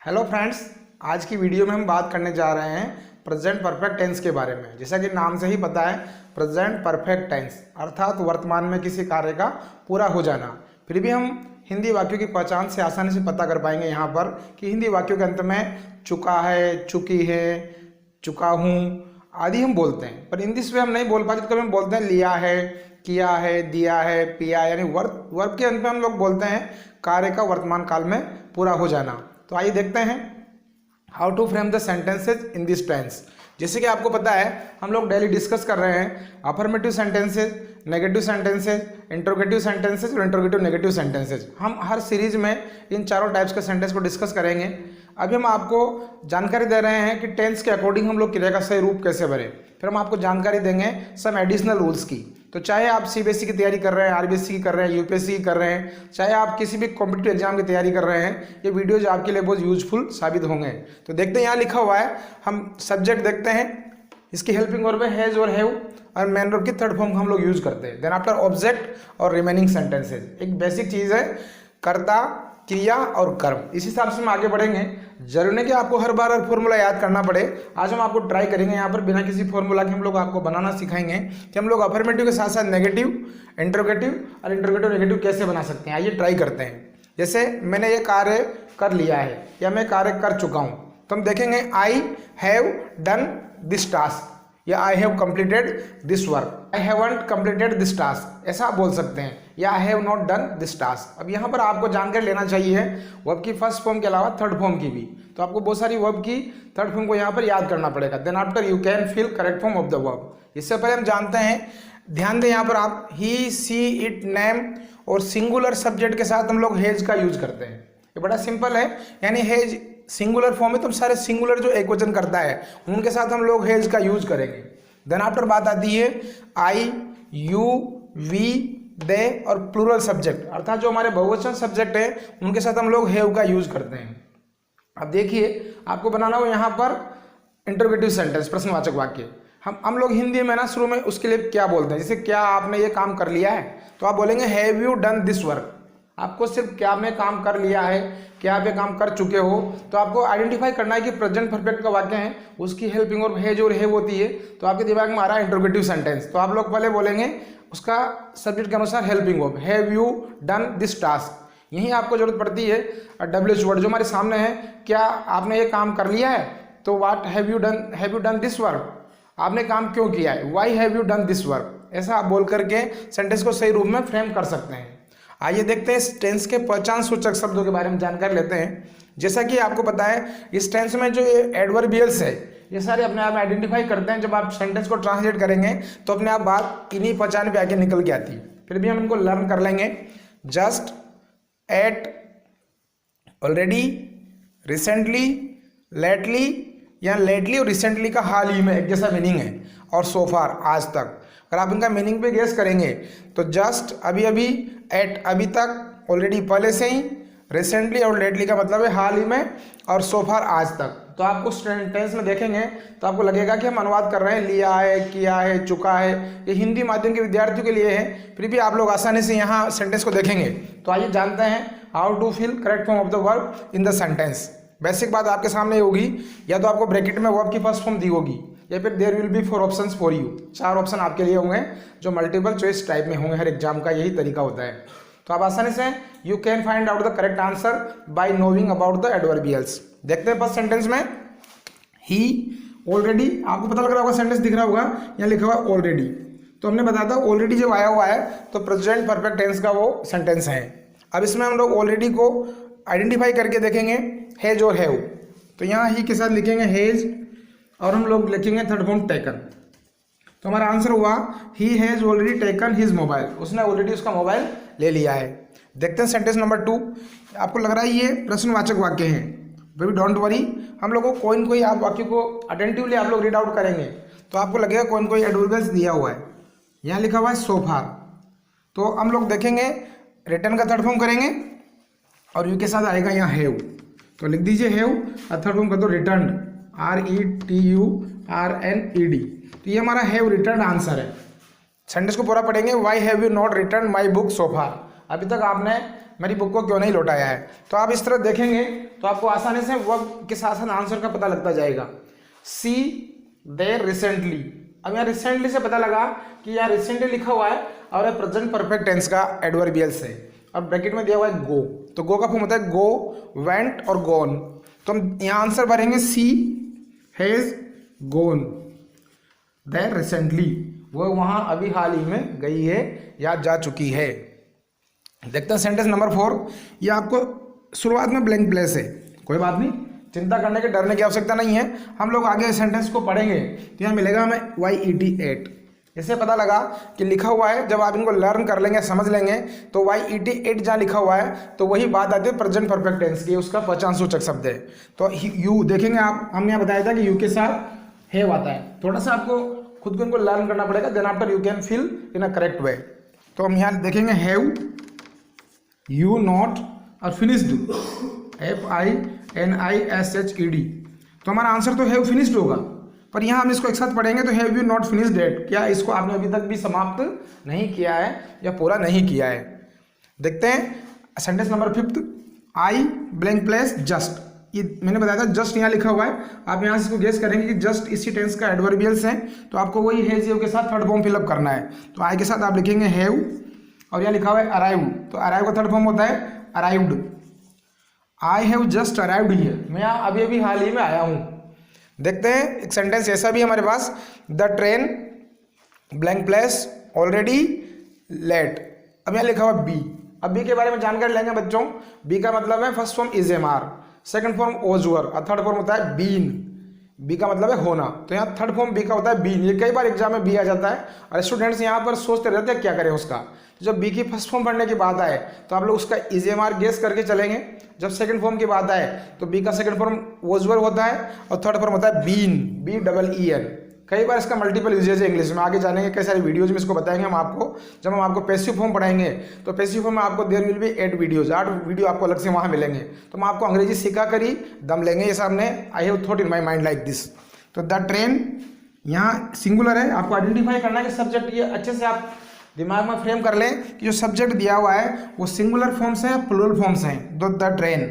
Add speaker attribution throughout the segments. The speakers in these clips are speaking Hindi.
Speaker 1: हेलो फ्रेंड्स, आज की वीडियो में हम बात करने जा रहे हैं प्रेजेंट परफेक्ट टेंस के बारे में। जैसा कि नाम से ही पता है, प्रेजेंट परफेक्ट टेंस अर्थात वर्तमान में किसी कार्य का पूरा हो जाना। फिर भी हम हिंदी वाक्यों की पहचान से आसानी से पता कर पाएंगे यहाँ पर कि हिंदी वाक्यों के अंत में चुका है, चुकी है, चुका हूँ आदि हम बोलते हैं। पर इंग्लिश में हम नहीं बोल पाते तो कभी हम बोलते हैं लिया है, किया है, दिया है, पिया, यानी वर्ब के अंत में हम लोग बोलते हैं कार्य का वर्तमान काल में पूरा हो जाना। तो आइए देखते हैं how to frame the sentences in this tense. जैसे कि आपको पता है, हम लोग डेली डिस्कस कर रहे हैं affirmative sentences, negative sentences, interrogative sentences और इंट्रोगेटिव नेगेटिव सेंटेंसेज। हम हर सीरीज में इन चारों टाइप्स के सेंटेंस को डिस्कस करेंगे। अभी हम आपको जानकारी दे रहे हैं कि टेंस के अकॉर्डिंग हम लोग क्रिया का सही रूप कैसे भरें। फिर हम आपको जानकारी देंगे सम एडिशनल रूल्स की। तो चाहे आप सीबीएसई की तैयारी कर रहे हैं, आरबीएसई की कर रहे हैं, यूपीएससी की कर रहे हैं, चाहे आप किसी भी कॉम्पिटिटिव एग्जाम की तैयारी कर रहे हैं, ये वीडियोज आपके लिए बहुत यूजफुल साबित होंगे। तो देखते हैं, यहाँ लिखा हुआ है, हम सब्जेक्ट देखते हैं, इसकी हेल्पिंग वर्ब है हैज और हैव, और मेन वर्ब की थर्ड फॉर्म हम लोग यूज करते हैं। देन आफ्टर ऑब्जेक्ट और रिमेनिंग सेंटेंसेज। एक बेसिक चीज़ है कर्ता, क्रिया और कर्म। इस हिसाब से हम आगे बढ़ेंगे। जरूरी नहीं कि आपको हर बार फॉर्मूला याद करना पड़े। आज हम आपको ट्राई करेंगे यहाँ पर बिना किसी फॉर्मूला के हम लोग आपको बनाना सिखाएंगे कि हम लोग अफर्मेटिव के साथ साथ नेगेटिव, इंट्रोगेटिव और इंट्रोगेटिव नेगेटिव कैसे बना सकते हैं। आइए ट्राई करते हैं। जैसे मैंने ये कार्य कर लिया है या मैं कार्य कर चुका हूँ, तो हम देखेंगे I have done this task या I have completed this work, I haven't completed this task, ऐसा आप बोल सकते हैं, या I have not done this task. अब यहाँ पर आपको जानकारी लेना चाहिए वर्ब की फर्स्ट फॉर्म के अलावा थर्ड फॉर्म की भी। तो आपको बहुत सारी वर्ब की थर्ड फॉर्म को यहाँ पर याद करना पड़ेगा। Then after you can feel correct form of the verb. इससे पहले हम जानते हैं, ध्यान दें यहाँ पर आप ही, सी, इट, नेम और सिंगुलर सब्जेक्ट के साथ हम लोग हैज का यूज करते हैं। ये बड़ा सिंपल है, यानी हैज सिंगुलर फॉर्म है तो सारे सिंगुलर जो एक वचन करता है उनके साथ हम लोग हैज का यूज करेंगे। देन आफ्टर बात आती है आई, यू, वी, दे और प्लूरल सब्जेक्ट अर्थात जो हमारे बहुवचन सब्जेक्ट है उनके साथ हम लोग हैव का यूज करते हैं। अब देखिए, आपको बनाना हो यहाँ पर इंट्रोगेटिव सेंटेंस, प्रश्नवाचक वाक्य। हम लोग हिंदी में ना शुरू में उसके लिए क्या बोलते हैं, जैसे क्या आपने ये काम कर लिया है, तो आप बोलेंगे have you done this work. आपको सिर्फ क्या में काम कर लिया है, क्या आप ये काम कर चुके हो, तो आपको आइडेंटिफाई करना है कि प्रेजेंट परफेक्ट का वाक्य है, उसकी हेल्पिंग और हैज और हैव होती है। तो आपके दिमाग में आ रहा है इंट्रोगेटिव सेंटेंस, तो आप लोग पहले बोलेंगे उसका सब्जेक्ट के अनुसार helping verb, have you done this task. यही आपको जरूरत पड़ती है डब्ल्यूएच वर्ड जो हमारे सामने है, क्या आपने ये काम कर लिया है, तो what have you done this work, आपने काम क्यों किया है, why have you done this work. ऐसा आप बोल करके सेंटेंस को सही रूप में फ्रेम कर सकते हैं। आइए देखते हैं इस टेंस के पहचान सूचक शब्दों के बारे में जानकारी लेते हैं। जैसा कि आपको पता है, इस टेंस में जो एडवर्बियल्स है ये सारे अपने आप में आइडेंटिफाई करते हैं। जब आप सेंटेंस को ट्रांसलेट करेंगे तो अपने आप बात इन्हीं पहचान पे आके निकल के आती है। फिर भी हम इनको लर्न कर लेंगे। Just, at, already, recently, lately, या लेटली और रिसेंटली का हाल ही में एक जैसा मीनिंग है, और सो फार आज तक। अगर आप इनका मीनिंग पे गेस करेंगे तो जस्ट अभी अभी, एट अभी तक, ऑलरेडी पहले से ही, रिसेंटली और लेटली का मतलब है हाल ही में, और सो फार आज तक। तो आपको टेंस में देखेंगे तो आपको लगेगा कि हम अनुवाद कर रहे हैं, लिया है, किया है, चुका है। ये हिंदी माध्यम के विद्यार्थियों के लिए है, फिर भी आप लोग आसानी से यहाँ सेंटेंस को देखेंगे। तो आइए जानते हैं how to fill correct form of the verb in the sentence. Basic बात आपके सामने होगी, या तो आपको ब्रैकेट में वर्ब की फर्स्ट फॉर्म दी होगी, या फिर there will be 4 options for you. 4 option आपके लिए होंगे जो मल्टीपल चॉइस टाइप में होंगे। हर एग्जाम का यही तरीका होता है। तो आप आसानी से you can find out the correct answer by knowing about the adverbials. देखते हैं फर्स्ट सेंटेंस में, ही, ऑलरेडी। आपको पता लग रहा होगा, सेंटेंस दिख रहा होगा, यहाँ लिखा हुआ ऑलरेडी। तो हमने बताया था ऑलरेडी जब आया हुआ है तो प्रेजेंट परफेक्ट टेंस का वो सेंटेंस है। अब इसमें हम लोग ऑलरेडी को आइडेंटिफाई करके देखेंगे हैज और हैव। तो यहाँ ही के साथ लिखेंगे हैज और हम लोग लिखेंगे थर्ड फॉर्म टेकन। तो हमारा आंसर हुआ he has already taken his mobile. उसने ऑलरेडी उसका मोबाइल ले लिया है। देखते हैं सेंटेंस नंबर 2। आपको लग रहा है ये प्रश्नवाचक वाक्य है, बेबी डोंट वरी। हम लोगों को कोई आप वाक्य को अटेंटिवली आप लोग रीड आउट करेंगे तो आपको लगेगा कोई एडवर्बियल्स दिया हुआ है। यहाँ लिखा हुआ है सो फार, तो हम लोग देखेंगे रिटर्न का थर्ड फॉर्म करेंगे और यू के साथ आएगा यहाँ हैव। तो लिख दीजिए हैव और थर्ड फॉर्म कर दो रिटर्न, RETURNED। तो ये हमारा हैव रिटर्न आंसर है। सेंटेंस को पूरा पढ़ेंगे, why have you not return my book so far. अभी तक आपने मेरी बुक को क्यों नहीं लौटाया है। तो आप इस तरह देखेंगे तो आपको आसानी से वर्ब के साथ साथ आंसर का पता लगता जाएगा। सी देयर रिसेंटली, अब यहाँ रिसेंटली से पता लगा कि यहाँ रिसेंटली लिखा हुआ है और ये प्रेजेंट परफेक्ट टेंस का एडवर्बियल्स है। अब ब्रैकेट में दिया हुआ है गो, तो गो का फॉर्म होता है गो, वेंट और गोन। तो हम यहाँ आंसर भरेंगे सी हैज गोन देयर रिसेंटली, वो वहाँ अभी हाल ही में गई है या जा चुकी है। देखते हैं सेंटेंस नंबर 4। ये आपको शुरुआत में ब्लैंक प्लेस है, कोई बात नहीं, चिंता करने के डरने की आवश्यकता नहीं है। हम लोग आगे सेंटेंस को पढ़ेंगे तो यहाँ मिलेगा हमें YET8। इससे पता लगा कि लिखा हुआ है, जब आप इनको लर्न कर लेंगे, समझ लेंगे, तो YET8 जहाँ लिखा हुआ है तो वही बात आती है प्रेजेंट परफेक्ट टेंस की, उसका पहचान सूचक शब्द है। तो यू देखेंगे आप, हमने यहाँ बताया था कि यू के साथ हैव आता है। थोड़ा सा आपको खुद को इनको लर्न करना पड़ेगा, then after you can fill in a correct way. तो हम यहाँ देखेंगे हैव, यू नॉट और फिनिश्ड, FINISHED। तो हमारा आंसर तो हैव फिनिश्ड होगा, पर यहाँ हम इसको एक साथ पढ़ेंगे तो have you not finished it, क्या इसको आपने अभी तक भी समाप्त नहीं किया है या पूरा नहीं किया है। देखते हैं सेंटेंस नंबर 5, आई ब्लैंक प्लेस जस्ट। ये मैंने बताया था जस्ट यहाँ लिखा हुआ है, आप यहाँ से इसको गेस करेंगे कि जस्ट इसी टेंस का एडवर्बियल्स है, तो आपको वही हैज हैव के साथ थर्ड फॉर्म फिलअप करना है। तो आई के साथ आप लिखेंगे हैव और यहाँ लिखा हुआ है अराइव, तो अराइव का थर्ड फॉर्म होता है arrived. I have just arrived here, मैं यहाँ अभी अभी हाल ही में आया हूँ। देखते हैं एक सेंटेंस ऐसा भी हमारे पास, the train blank place already late. अब यहाँ लिखा हुआ बी, अब बी के बारे में जानकारी लेंगे बच्चों। बी का मतलब है first form is am are, second form ओजुअर और थर्ड फॉर्म होता है बीन। बी का मतलब है होना, तो यहाँ थर्ड फॉर्म बी का होता है बीन। ये कई बार एग्जाम में बी आ जाता है और स्टूडेंट्स यहाँ पर सोचते रहते हैं क्या करें उसका। तो जब बी की फर्स्ट फॉर्म पढ़ने की बात आए तो आप लोग उसका इजेमार गेस करके चलेंगे। जब सेकंड फॉर्म की बात आए तो बी का सेकंड फॉर्म ओजुअर होता है और थर्ड फॉर्म होता है बीन, BEEN। कई बार इसका मल्टीपल यूजेज है इंग्लिश में, आगे जानेंगे कई सारी वीडियोज में इसको बताएंगे हम आपको। जब हम आपको पैसिव फॉर्म पढ़ाएंगे तो पैसिव फॉर्म में आपको there will be 8 videos, 8 video आपको अलग से वहाँ मिलेंगे। तो हम आपको अंग्रेजी सिखा कर ही दम लेंगे ये सामने। I have thought in my mind like this. तो द ट्रेन यहाँ सिंगुलर है, आपको आइडेंटिफाई करना है कि सब्जेक्ट, ये अच्छे से आप दिमाग में फ्रेम कर लें कि जो सब्जेक्ट दिया हुआ है वो सिंगुलर फॉर्म्स हैं, प्लूरल फॉर्म्स हैं। द ट्रेन,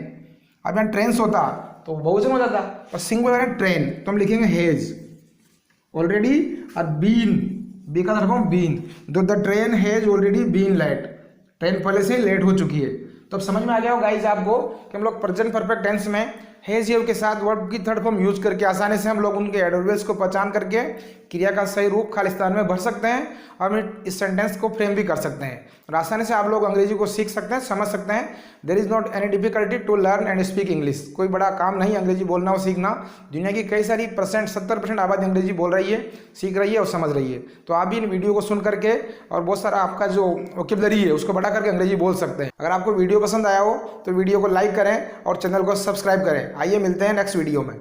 Speaker 1: अब यहाँ ट्रेन्स होता तो बहुवचन हो जाता, और सिंगुलर है ट्रेन, तो हम लिखेंगे हेज ऑलरेडी और बीन, बी का third form been. The train has already been late, train पहले से लेट हो चुकी है। तो अब समझ में आ गया हो गाइज आपको कि हम लोग प्रेजेंट परफेक्ट टेंस में हैज हैव के साथ वर्ब की थर्ड फॉर्म यूज करके आसानी से हम लोग उनके एडवर्बियल्स को पहचान करके क्रिया का सही रूप खालिस्तान में भर सकते हैं और हम इस सेंटेंस को फ्रेम भी कर सकते हैं और आसानी से आप लोग अंग्रेजी को सीख सकते हैं, समझ सकते हैं। There is not any difficulty to learn and speak English. कोई बड़ा काम नहीं अंग्रेजी बोलना और सीखना। दुनिया की कई सारी 70% आबादी अंग्रेजी बोल रही है, सीख रही है और समझ रही है। तो आप भी इन वीडियो को सुन करके और बहुत सारा आपका जो वोकैबुलरी है उसको बढ़ा करके अंग्रेजी बोल सकते हैं। अगर आपको वीडियो पसंद आया हो तो वीडियो को लाइक करें और चैनल को सब्सक्राइब करें। आइए मिलते हैं नेक्स्ट वीडियो में।